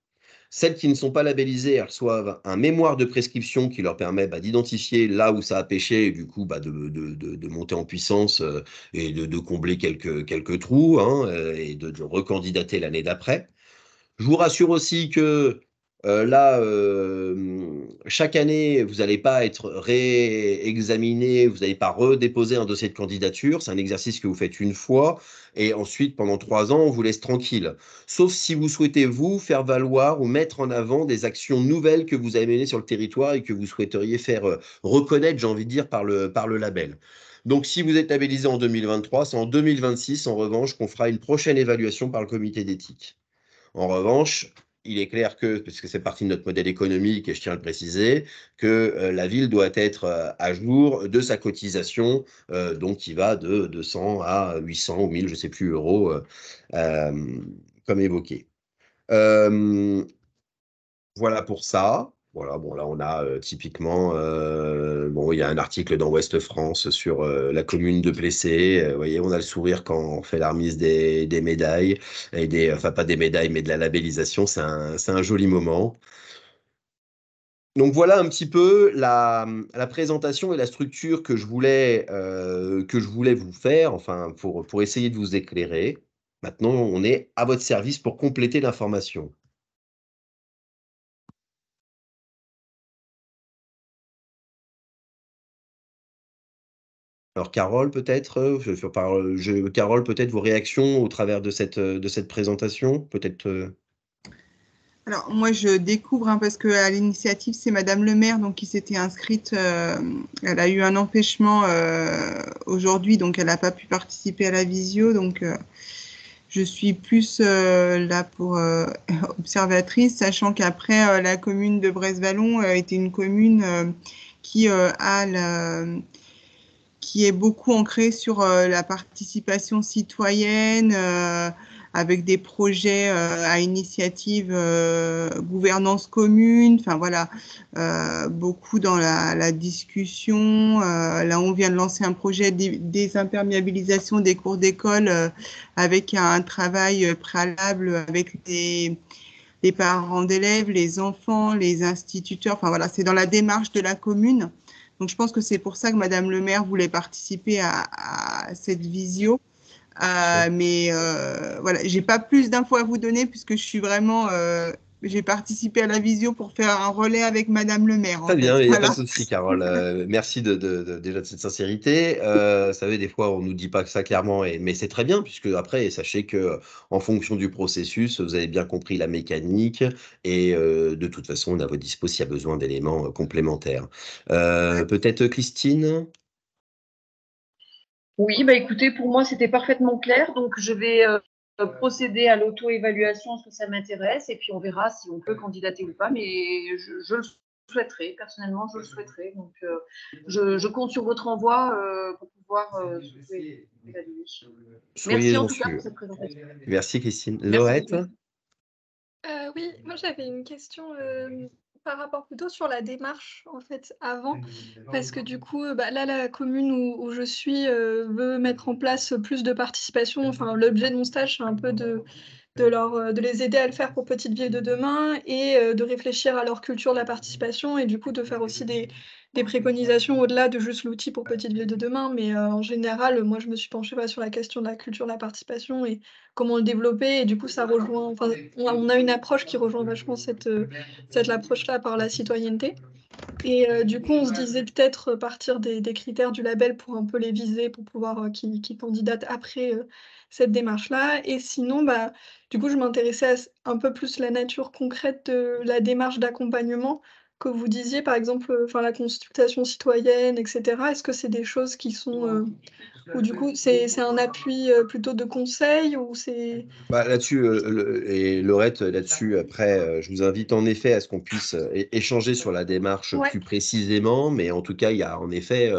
celles qui ne sont pas labellisées, elles reçoivent un mémoire de prescription qui leur permet d'identifier là où ça a pêché et du coup de monter en puissance et de combler quelques trous, hein, et de recandidater l'année d'après. Je vous rassure aussi que là, chaque année, vous n'allez pas être réexaminé, vous n'allez pas redéposer un dossier de candidature. C'est un exercice que vous faites une fois et ensuite, pendant 3 ans, on vous laisse tranquille. Sauf si vous souhaitez, vous, faire valoir ou mettre en avant des actions nouvelles que vous avez menées sur le territoire et que vous souhaiteriez faire reconnaître, j'ai envie de dire, par le label. Donc, si vous êtes labellisé en 2023, c'est en 2026, en revanche, qu'on fera une prochaine évaluation par le comité d'éthique. En revanche, il est clair que, parce que c'est partie de notre modèle économique, et je tiens à le préciser, que la ville doit être à jour de sa cotisation, donc qui va de 200 à 800 ou 1000, je ne sais plus, euros, comme évoqué. Voilà pour ça. Voilà, bon, là, on a typiquement, bon, il y a un article dans Ouest France sur la commune de Plessé. Vous voyez, on a le sourire quand on fait la remise des médailles, enfin, pas des médailles, mais de la labellisation. C'est un joli moment. Donc voilà un petit peu la présentation et la structure que je voulais vous faire, enfin, pour essayer de vous éclairer. Maintenant, on est à votre service pour compléter l'information. Alors Carole, peut-être, Carole, peut-être vos réactions au travers de cette présentation, peut-être. Alors, moi, je découvre, hein, parce qu'à l'initiative, c'est Madame le maire donc, qui s'était inscrite. Elle a eu un empêchement aujourd'hui, donc elle n'a pas pu participer à la visio. Donc, je suis plus là pour observatrice, sachant qu'après, la commune de Brest-Vallon était une commune qui qui est beaucoup ancrée sur la participation citoyenne, avec des projets à initiative gouvernance commune, enfin voilà, beaucoup dans la discussion. Là, on vient de lancer un projet de désimperméabilisation des cours d'école avec un travail préalable avec les parents d'élèves, les enfants, les instituteurs. Enfin voilà, c'est dans la démarche de la commune. Donc je pense que c'est pour ça que Madame le maire voulait participer à cette visio. Mais voilà, j'ai pas plus d'infos à vous donner puisque je suis vraiment, j'ai participé à la visio pour faire un relais avec Madame le maire. Très bien, il n'y a pas Voilà. de souci, Carole. Merci déjà de cette sincérité. Vous savez, des fois, on ne nous dit pas que ça clairement, mais c'est très bien, puisque après, sachez que en fonction du processus, vous avez bien compris la mécanique, et de toute façon, on est à votre dispo s'il y a besoin d'éléments complémentaires. Peut-être Christine? Oui, bah écoutez, pour moi, c'était parfaitement clair. Donc, je vais procéder à l'auto-évaluation parce que ça m'intéresse. Et puis, on verra si on peut candidater ou pas. Mais je le souhaiterais, personnellement, je le souhaiterais. Donc, je compte sur votre envoi pour pouvoir s'auto-évaluer. Merci en Soyez-en tout cas sûrs. pour cette présentation. Merci, Christine. Merci. Laurette? Oui, moi j'avais une question par rapport plutôt sur la démarche en fait avant, parce que du coup, bah, là la commune où je suis veut mettre en place plus de participation. Enfin, l'objet de mon stage, c'est un peu de de les aider à le faire pour Petite Ville de demain et de réfléchir à leur culture de la participation et du coup de faire aussi des préconisations au-delà de juste l'outil pour Petite Ville de demain. Mais en général, moi, je me suis penchée sur la question de la culture de la participation et comment le développer. Et du coup, ça rejoint, enfin, on a une approche qui rejoint vachement cette approche-là par la citoyenneté. Et du coup, on se disait peut-être partir des critères du label pour un peu les viser, pour pouvoir qu'ils candidatent après cette démarche-là. Et sinon, bah, du coup, je m'intéressais à un peu plus la nature concrète de la démarche d'accompagnement que vous disiez, par exemple, enfin la consultation citoyenne, etc. Est-ce que c'est des choses qui sont ou du coup, c'est un appui plutôt de conseil ou c'est Bah, là-dessus, et Laurette, là-dessus, après, je vous invite en effet à ce qu'on puisse échanger sur la démarche Ouais. plus précisément, mais en tout cas, il y a en effet,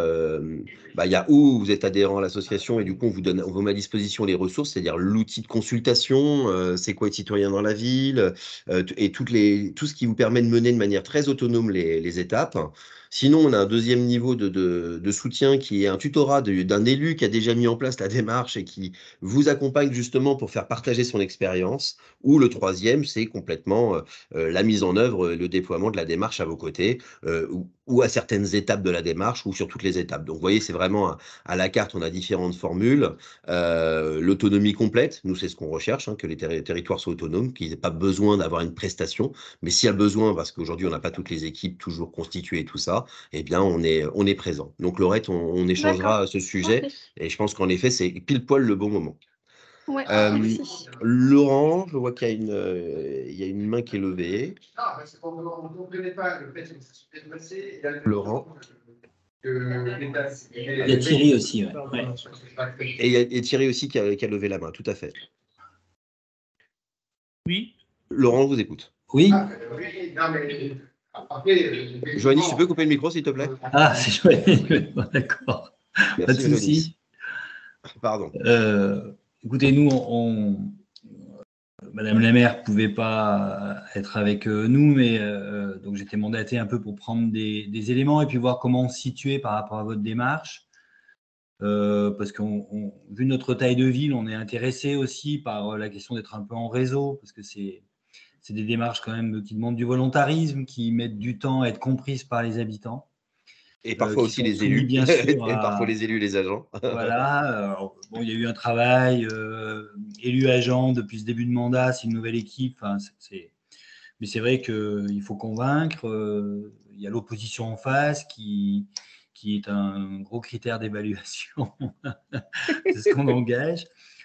bah, il y a où vous êtes adhérent à l'association et du coup, on vous met à disposition les ressources, c'est-à-dire l'outil de consultation, c'est quoi être citoyen dans la ville, et tout ce qui vous permet de mener de manière très autonome les étapes. Sinon, on a un deuxième niveau de soutien qui est un tutorat d'un élu qui a déjà mis en place la démarche et qui vous accompagne justement pour faire partager son expérience. Ou le troisième, c'est complètement la mise en œuvre, le déploiement de la démarche à vos côtés, ou à certaines étapes de la démarche, ou sur toutes les étapes. Donc, vous voyez, c'est vraiment à la carte, on a différentes formules. L'autonomie complète, nous, c'est ce qu'on recherche, hein, que les territoires soient autonomes, qu'ils n'aient pas besoin d'avoir une prestation. Mais s'il y a besoin, parce qu'aujourd'hui, on n'a pas toutes les équipes toujours constituées et tout ça, eh bien, on est présent. Donc, Laurette, on échangera à ce sujet. Parfait. Et je pense qu'en effet, c'est pile poil le bon moment. Ouais, merci. Laurent, je vois qu'il y a une main qui est levée. Laurent. Il y a Thierry aussi. Ouais. Et il y a Thierry aussi qui a levé la main, tout à fait. Oui. Laurent, je vous écoute. Oui. Joanny, tu peux couper le micro, s'il te plaît? Ah, c'est Joanny. D'accord. Merci, pas de souci. Pardon. Écoutez, nous, Madame la maire ne pouvait pas être avec nous, mais donc j'étais mandaté un peu pour prendre des éléments et puis voir comment on se situait par rapport à votre démarche. Parce que vu notre taille de ville, on est intéressé aussi par la question d'être un peu en réseau, parce que c'est des démarches quand même qui demandent du volontarisme, qui mettent du temps à être comprises par les habitants. Et parfois aussi les élus, bien sûr, et parfois les élus, les agents. Voilà. Bon, il y a eu un travail élu-agent depuis ce début de mandat, c'est une nouvelle équipe. Enfin, mais c'est vrai qu'il faut convaincre. Il y a l'opposition en face qui est un gros critère d'évaluation. C'est ce qu'on engage.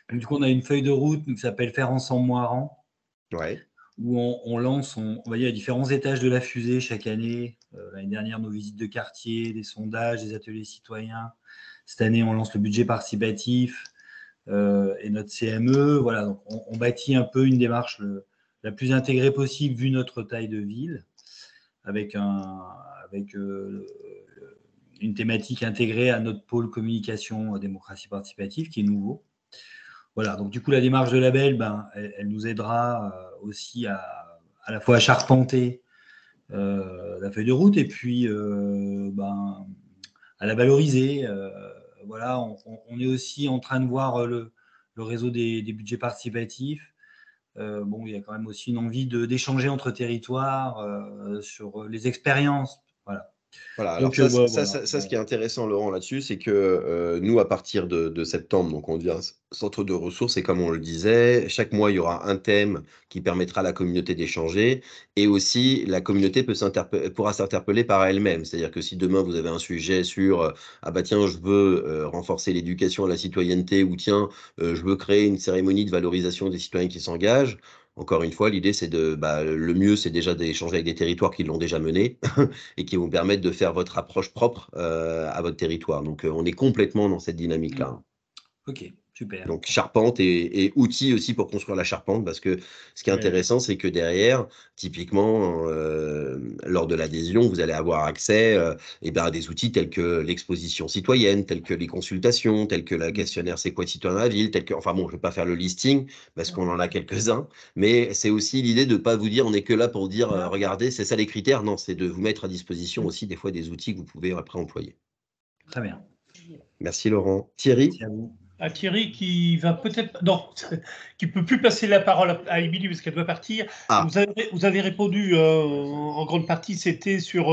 Donc, du coup, on a une feuille de route qui s'appelle Faire ensemble Moiran. Ouais. Où on lance, on va dire, à différents étages de la fusée chaque année. L'année dernière, nos visites de quartier, des sondages, des ateliers citoyens. Cette année, on lance le budget participatif et notre CME. Voilà, donc on bâtit un peu une démarche la plus intégrée possible vu notre taille de ville, avec une thématique intégrée à notre pôle communication démocratie participative qui est nouveau. Voilà, donc du coup, la démarche de label, elle nous aidera aussi à la fois à charpenter la feuille de route et puis à la valoriser. Voilà, on est aussi en train de voir le réseau des budgets participatifs. Bon, il y a quand même aussi une envie d'échanger entre territoires sur les expériences. Voilà. Voilà, alors Donc, ça, ce qui est intéressant, Laurent, là-dessus, c'est que nous, à partir de septembre, donc on devient centre de ressources et comme on le disait, chaque mois, il y aura un thème qui permettra à la communauté d'échanger et aussi la communauté pourra s'interpeller par elle-même. C'est-à-dire que si demain, vous avez un sujet sur ah bah tiens, je veux renforcer l'éducation à la citoyenneté ou tiens, je veux créer une cérémonie de valorisation des citoyens qui s'engagent, encore une fois, l'idée, c'est le mieux, c'est déjà d'échanger avec des territoires qui l'ont déjà mené et qui vont permettre de faire votre approche propre à votre territoire. Donc, on est complètement dans cette dynamique-là. Ok, super. Donc, charpente et outils aussi pour construire la charpente, parce que ce qui est intéressant, c'est que derrière, typiquement, lors de l'adhésion, vous allez avoir accès à des outils tels que l'exposition citoyenne, tels que les consultations, tels que le questionnaire C'est quoi citoyen dans la ville, enfin bon, je ne vais pas faire le listing, parce qu'on en a quelques-uns, mais c'est aussi l'idée de ne pas vous dire, on n'est que là pour dire, regardez, c'est ça les critères. Non, c'est de vous mettre à disposition aussi des fois des outils que vous pouvez après employer. Très bien. Merci Laurent. Thierry? Merci à vous. à Thierry qui va peut-être, non, qui peut plus passer la parole à Émilie parce qu'elle doit partir. Ah. Vous avez répondu en grande partie, c'était sur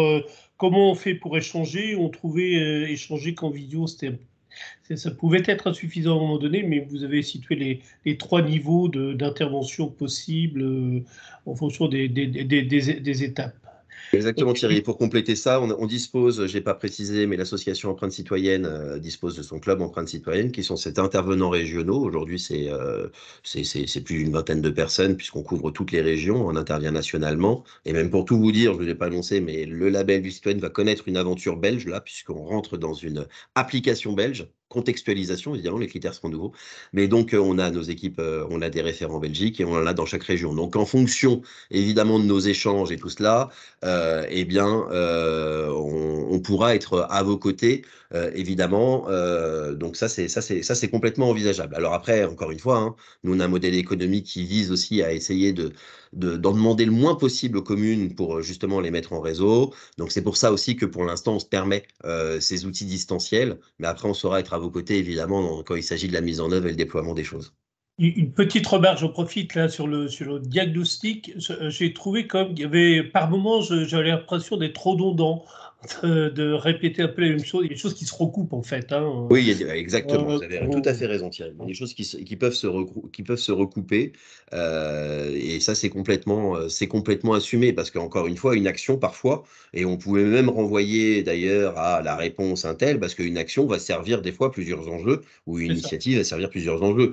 comment on fait pour échanger. On trouvait échanger qu'en vidéo, ça pouvait être insuffisant à un moment donné, mais vous avez situé les 3 niveaux d'intervention possibles en fonction des étapes. Exactement, Thierry. Pour compléter ça, on dispose, je n'ai pas précisé, mais l'association Empreinte Citoyenne dispose de son club Empreinte Citoyenne, qui sont ces intervenants régionaux. Aujourd'hui, c'est plus d'une vingtaine de personnes, puisqu'on couvre toutes les régions, on intervient nationalement. Et même pour tout vous dire, je ne l'ai pas annoncé, mais le label du citoyen va connaître une aventure belge, là, puisqu'on rentre dans une application belge. Contextualisation, évidemment, les critères seront nouveaux. Mais donc, on a nos équipes, on a des référents en Belgique et on en a dans chaque région. Donc, en fonction, évidemment, de nos échanges et tout cela, eh bien, on pourra être à vos côtés, évidemment. Donc ça, c'est complètement envisageable. Alors après, encore une fois, hein, nous, on a un modèle économique qui vise aussi à essayer d'en demander le moins possible aux communes pour justement les mettre en réseau. Donc c'est pour ça aussi que pour l'instant, on se permet ces outils distanciels. Mais après, on saura être à vos côtés, évidemment, quand il s'agit de la mise en œuvre et le déploiement des choses. Une petite remarque, j'en profite là sur le diagnostic. J'ai trouvé comme il y avait par moments, j'avais l'impression d'être redondant, de répéter un peu les mêmes choses. Il y a des choses qui se recoupent en fait. Hein. Oui, exactement. Vous avez tout à fait raison, Thierry. Il y a des choses qui peuvent se recouper, et ça, c'est complètement assumé parce qu'encore une fois, une action parfois, et on pouvait même renvoyer d'ailleurs à la réponse Intel, parce qu'une action va servir des fois plusieurs enjeux, ou une initiative va servir plusieurs enjeux.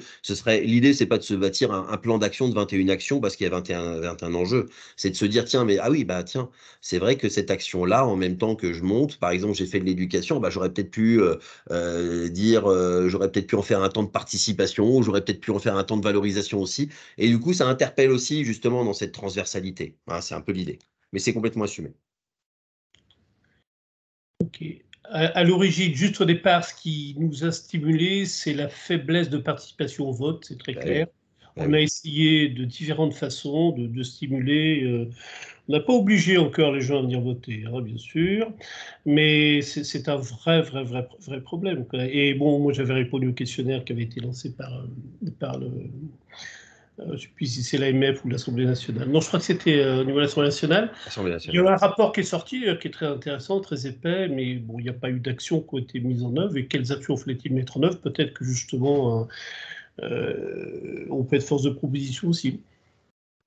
L'idée, c'est pas de se bâtir un plan d'action de 21 actions parce qu'il y a 21 enjeux. C'est de se dire, tiens, mais ah oui, bah tiens, c'est vrai que cette action-là, en même temps que je monte, par exemple, j'ai fait de l'éducation, bah, j'aurais peut-être pu j'aurais peut-être pu en faire un temps de participation, j'aurais peut-être pu en faire un temps de valorisation aussi. Et du coup, ça interpelle aussi justement dans cette transversalité. Hein, c'est un peu l'idée. Mais c'est complètement assumé. Ok. À l'origine, juste au départ, ce qui nous a stimulé, c'est la faiblesse de participation au vote, c'est très clair. On a essayé de différentes façons de stimuler. On n'a pas obligé encore les gens à venir voter, hein, bien sûr, mais c'est un vrai problème. Et bon, moi j'avais répondu au questionnaire qui avait été lancé par le, je ne sais plus si c'est l'AMF ou l'Assemblée nationale. Non, je crois que c'était au niveau de l'Assemblée nationale. Il y a un rapport qui est sorti, qui est très intéressant, très épais, mais bon, il n'y a pas eu d'actions qui ont été mises en œuvre. Et quelles actions fallait-il mettre en œuvre? Peut-être que justement, on peut être force de proposition aussi.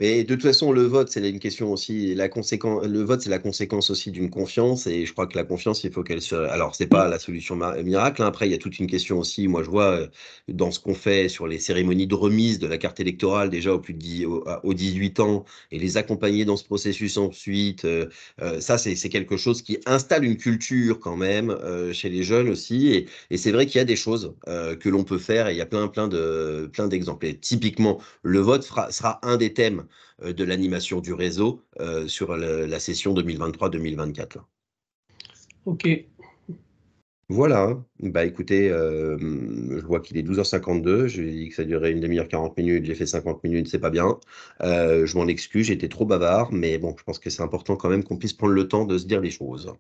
Mais de toute façon, le vote, c'est une question aussi. Le vote, c'est la conséquence aussi d'une confiance. Et je crois que la confiance, il faut qu'elle se. Alors, c'est pas la solution miracle. Hein. Après, il y a toute une question aussi. Moi, je vois dans ce qu'on fait sur les cérémonies de remise de la carte électorale, déjà aux 18 ans, et les accompagner dans ce processus ensuite. Ça, c'est quelque chose qui installe une culture quand même chez les jeunes aussi. Et c'est vrai qu'il y a des choses que l'on peut faire. Et il y a plein d'exemples. Et typiquement, le vote sera un des thèmes de l'animation du réseau sur la session 2023-2024. Ok. Voilà, bah écoutez, je vois qu'il est 12h52, j'ai dit que ça durait une demi-heure, 40 minutes, j'ai fait 50 minutes, c'est pas bien. Je m'en excuse, j'ai été trop bavard, mais bon, je pense que c'est important quand même qu'on puisse prendre le temps de se dire les choses.